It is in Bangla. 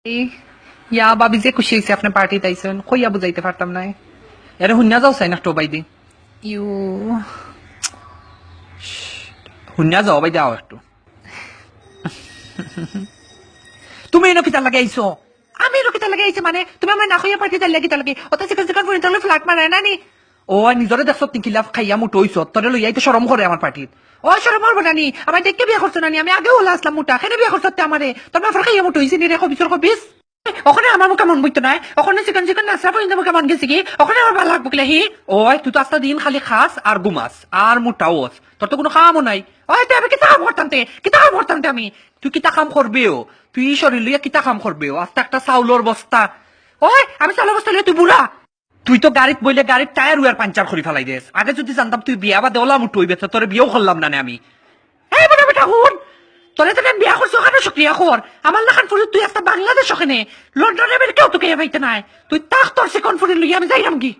ইয়া বাবি যে খুশি হয়েছে আপনি পার্টিতে আইছেন কইয়া বুঝাইতে পারতাম না এরে হুন্যা যাও চাই না টোবাই দি ইউ হুন্যা যাও বাই দাও একটু তুমি এনে কিতা লাগে আইছো আমি এনে কিতা লাগে আইছে মানে তুমি আমার না কইয়া পার্টিতে লাগি তা লাগে অত চিকন চিকন ফুরি তাহলে ফ্ল্যাট মারে না নি ও নিজরে দেখছ তিন কিলাফ খাইয়া মুটো হইছ তোরে লইয়া তো শরম করে আমার পার্টিত ও শরম করবো নানি আমার দেখকে বিয়া করছো নানি আমি আগেও হলা আসলাম মুটা কেন বিয়া করছো আমারে তোর মাফর খাইয়া মুটো হইছে নি রে কবিসর কবিস ওখানে আমার মুখে মন বইতো নাই ওখানে চিকন চিকন নাচরা পর্যন্ত মুখে মন গেছে কি ওখানে আমার ভালো লাগবো কিলা হি ওই তুই তো আস্তা দিন খালি খাস আর গুমাস আর মোটাওস তোর তো কোনো কামও নাই ওই তুই আমি কিতা কাম করতাম আমি তুই কিতা কাম করবেও তুই শরীর লইয়া কিতা কাম করবেও আস্তে একটা চাউলর বস্তা ওই আমি চাউলের বস্তা লইয়া তুই বুড়া তুই তো গাড়িত বইলে গাড়ির টায়ার উয়ার পাঞ্চার করে ফেলাই দেস আগে যদি জানতাম তুই বিয়া বা দেওলা মুটো হইবে তোর বিয়েও করলাম না আমি এই বুড়া বেটা হুন তোরে তো বিয়া করছো ওখানে শুক্রিয়া কর আমার লাখান ফুরি তুই একটা বাংলাদেশ ওখানে লন্ডনে কেউ তোকে পাইতে নাই তুই তাক তোর সে কনফুরি লইয়া আমি যাইলাম কি